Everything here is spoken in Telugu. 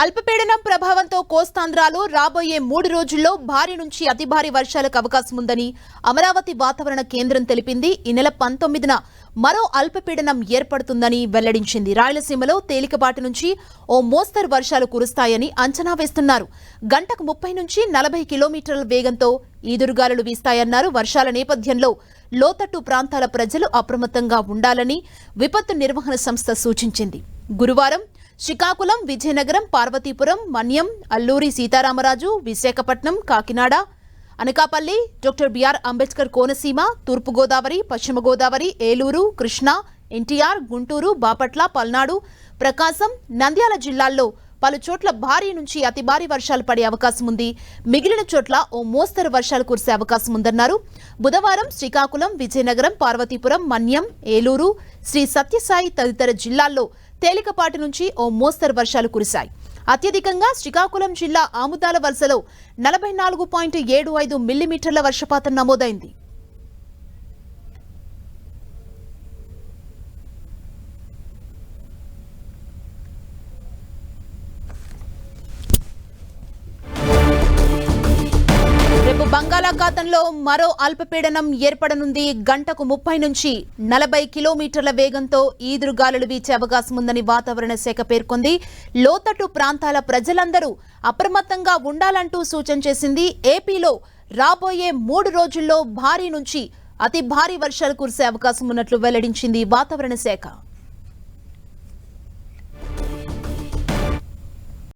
అల్పపీడనం ప్రభావంతో కోస్తాంధ్రాలో రాబోయే 3 రోజుల్లో భారీ నుంచి అతి భారీ వర్షాలకు అవకాశం ఉందని అమరావతి వాతావరణ కేంద్రం తెలిపింది. ఈ నెల 19న మరో అల్పపీడనం ఏర్పడుతుందని వెల్లడించింది. రాయలసీమలో తేలికపాటి నుంచి ఓ మోస్తరు వర్షాలు కురుస్తాయని అంచనా వేస్తున్నారు. గంటకు 30 నుంచి 40 కిలోమీటర్ల వేగంతో ఈదురుగాలులు వీస్తాయన్నారు. వర్షాల నేపథ్యంలో లోతట్టు ప్రాంతాల ప్రజలు అప్రమత్తంగా ఉండాలని విపత్తు నిర్వహణ సంస్థ సూచించింది. గురువారం శ్రీకాకుళం, విజయనగరం, పార్వతీపురం, మన్యం, అల్లూరి సీతారామరాజు, విశాఖపట్నం, కాకినాడ, అనకాపల్లి, డాక్టర్ బిఆర్ అంబేద్కర్ కోనసీమ, తూర్పుగోదావరి, పశ్చిమ గోదావరి, ఏలూరు, కృష్ణా, ఎన్టీఆర్, గుంటూరు, బాపట్ల, పల్నాడు, ప్రకాశం, నంద్యాల జిల్లాల్లో పలు చోట్ల భారీ నుంచి అతి భారీ వర్షాలు పడే అవకాశం ఉంది. మిగిలిన చోట్ల ఓ మోస్తరు వర్షాలు కురిసే అవకాశం ఉందన్నారు. బుధవారం శ్రీకాకుళం, విజయనగరం, పార్వతీపురం, మన్యం, ఏలూరు, శ్రీ సత్యసాయి తదితర జిల్లాల్లో తేలికపాటి నుంచి ఓ మోస్తరు వర్షాలు కురిశాయి. అత్యధికంగా శ్రీకాకుళం జిల్లా ఆముదాల వలసలో 44.75 మిల్లీమీటర్ల వర్షపాతం నమోదైంది. రేపు బంగాళాఖాతంలో మరో అల్పపీడనం ఏర్పడనుంది. గంటకు 30 నుంచి 40 కిలోమీటర్ల వేగంతో ఈదురుగాలులు వీచే అవకాశం ఉందని వాతావరణ శాఖ పేర్కొంది. లోతట్టు ప్రాంతాల ప్రజలందరూ అప్రమత్తంగా ఉండాలంటూ సూచన చేసింది. ఏపీలో రాబోయే 3 రోజుల్లో భారీ నుంచి అతి భారీ వర్షాలు కురిసే అవకాశం ఉన్నట్లు వెల్లడించింది వాతావరణ శాఖ.